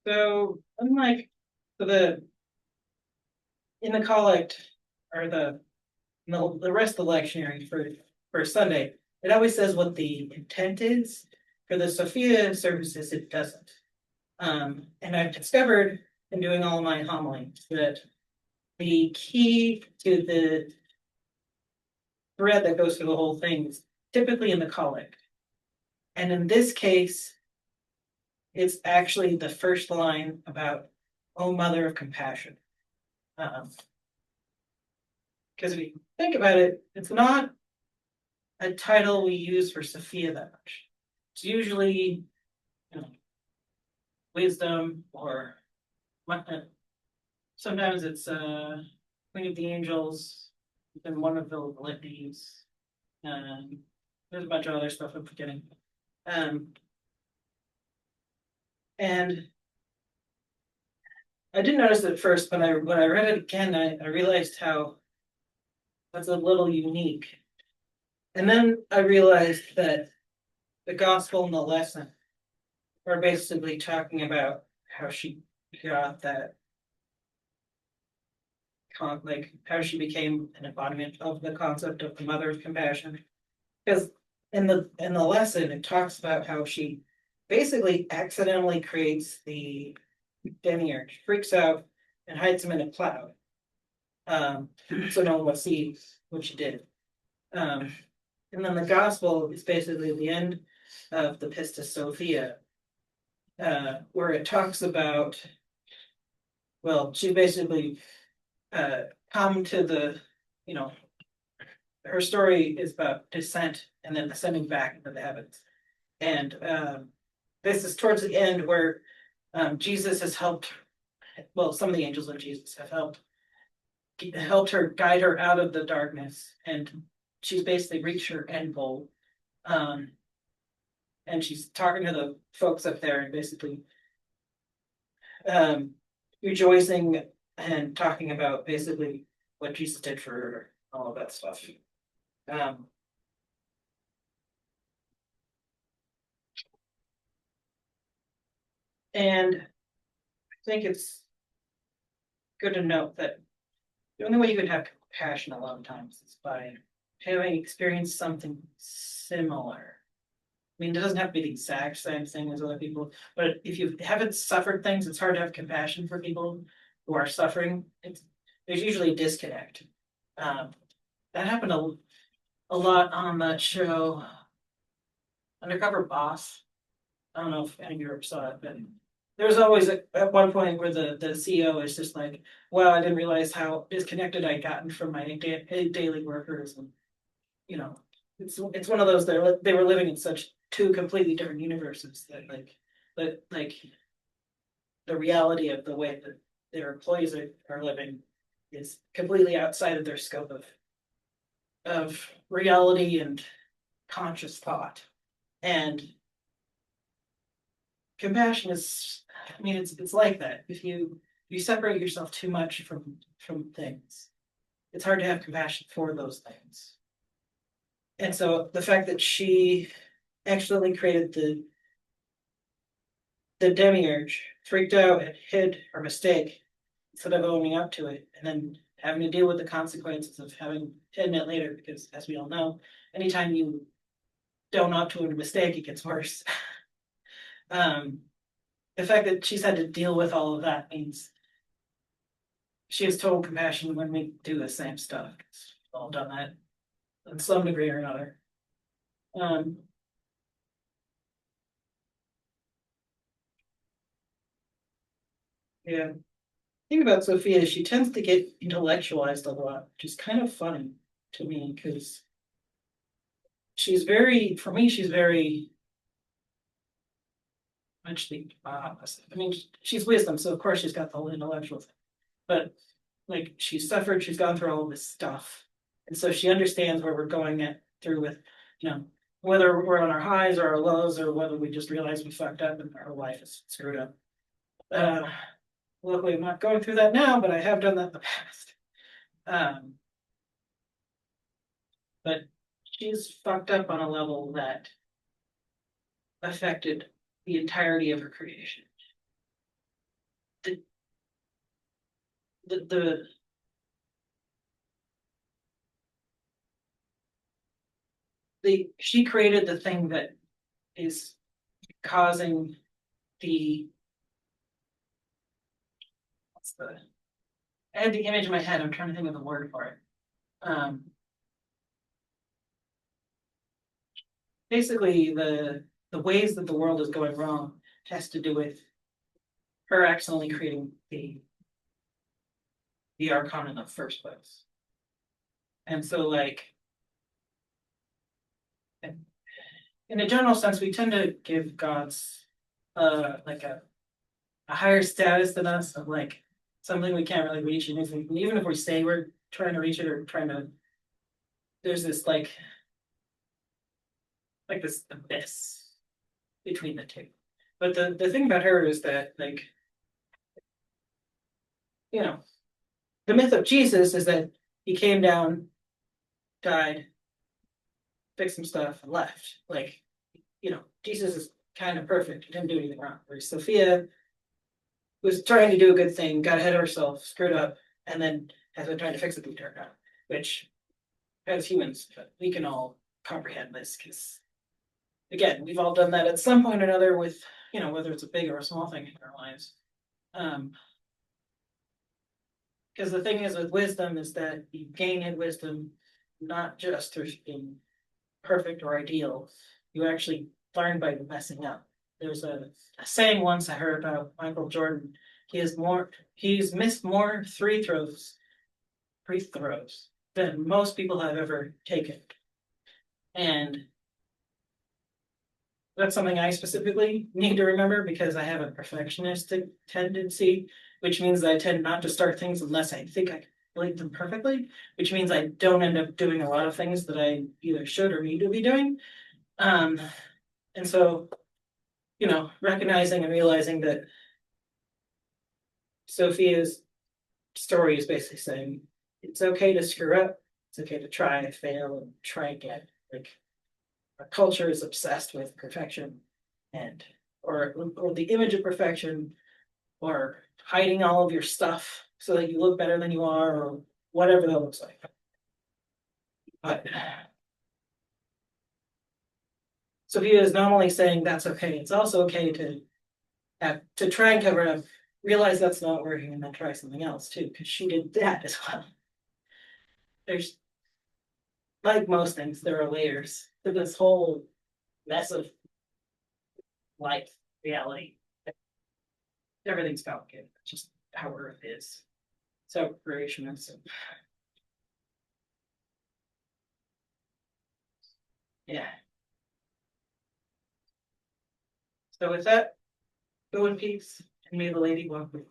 So unlike the in the collect or the rest of the lectionary for Sunday, it always says what the intent is. For the Sophia services, it doesn't. And I've discovered in doing all of my homilies that the key to the thread that goes through the whole thing is typically in the collect. And in this case, it's actually the first line about, "Oh, Mother of Compassion." Because if you think about it, it's not a title we use for Sophia that much. It's usually, you know, wisdom or sometimes it's Queen of the Angels, and one of the litanies. There's a bunch of other stuff I'm forgetting. Um, and I didn't notice it at first, but when I read it again, I realized how that's a little unique. And then I realized that the gospel and the lesson are basically talking about how she got that like how she became an embodiment of the concept of the mother of compassion. Because in the lesson, it talks about how she basically accidentally creates the demiurge, freaks out, and hides him in a cloud. Um, so no one will see what she did. Um, and then the gospel is basically the end of the Pistis Sophia, where it talks about, well, she basically uh, come to the, you know, her story is about descent and then ascending back into the heavens. And this is towards the end where Jesus has helped, well, some of the angels of Jesus have helped her guide her out of the darkness. And she's basically reached her end goal. Um, and she's talking to the folks up there and basically um, rejoicing and talking about basically what Jesus did for her, all of that stuff. Um, and I think it's good to note that the only way you could have compassion a lot of times is by having experienced something similar. I mean, it doesn't have to be the exact same thing as other people, but if you haven't suffered things, it's hard to have compassion for people who are suffering. There's usually a disconnect. Um, that happened a lot on that show, Undercover Boss. I don't know if any of you ever saw it, but there's always at one point where the CEO is just like, "Wow, I didn't realize how disconnected I'd gotten from my daily workers." And you know, it's one of those they were living in such two completely different universes that like the reality of the way that their employees are living is completely outside of their scope of reality and conscious thought. And compassion is, I mean, it's like that. If you separate yourself too much from things, it's hard to have compassion for those things. And so the fact that she accidentally created the demiurge, freaked out and hid her mistake instead of owning up to it, and then having to deal with the consequences of having hidden it later, because as we all know, anytime you don't own up to a mistake, it gets worse. um, the fact that she's had to deal with all of that means she has total compassion when we do the same stuff. We've all done that in some degree or another. Um, yeah. The thing about Sophia is she tends to get intellectualized a lot, which is kind of funny to me because for me, she's very much the opposite. I mean, she's wisdom, so of course she's got the whole intellectual thing. But like she's suffered, she's gone through all this stuff. And so she understands where we're going through with, you know, whether we're on our highs or our lows or whether we just realize we fucked up and our life is screwed up. Uh, Luckily, I'm not going through that now, but I have done that in the past. Um, but she's fucked up on a level that affected the entirety of her creation. the she created the thing that is causing the what's the I had the image in my head. I'm trying to think of the word for it. Um, Basically, the ways that the world is going wrong has to do with her accidentally creating the Archon in the first place. And so, like, in a general sense, we tend to give gods like a higher status than us of like something we can't really reach, and even if we say we're trying to reach it or trying to, there's this like this abyss between the two. But the thing about her is that like you know the myth of Jesus is that he came down, died, fixed some stuff, and left. Like Jesus is kind of perfect. He didn't do anything wrong. Whereas Sophia was trying to do a good thing, got ahead of herself, screwed up, and then has been trying to fix it the entire time. Which, as humans, we can all comprehend this because, again, we've all done that at some point or another with, whether it's a big or a small thing in our lives. Because the thing is with wisdom is that you gain in wisdom not just through being perfect or ideal. You actually learn by messing up. There's a saying once I heard about Michael Jordan. He's missed more free throws than most people have ever taken. And that's something I specifically need to remember because I have a perfectionistic tendency, which means that I tend not to start things unless I think I complete them perfectly, which means I don't end up doing a lot of things that I either should or need to be doing. Um, and so, recognizing and realizing that Sophia's story is basically saying it's okay to screw up, it's okay to try and fail and try again. Like our culture is obsessed with perfection and or the image of perfection or hiding all of your stuff so that you look better than you are or whatever that looks like. But Sophia is not only saying that's okay, it's also okay to try and cover it up, realize that's not working, and then try something else too, because she did that as well. There's like most things, there are layers to this whole mess of life, reality. Everything's complicated. It's just how Earth is. So creationism. Yeah. So with that, go in peace and may the lady walk with you.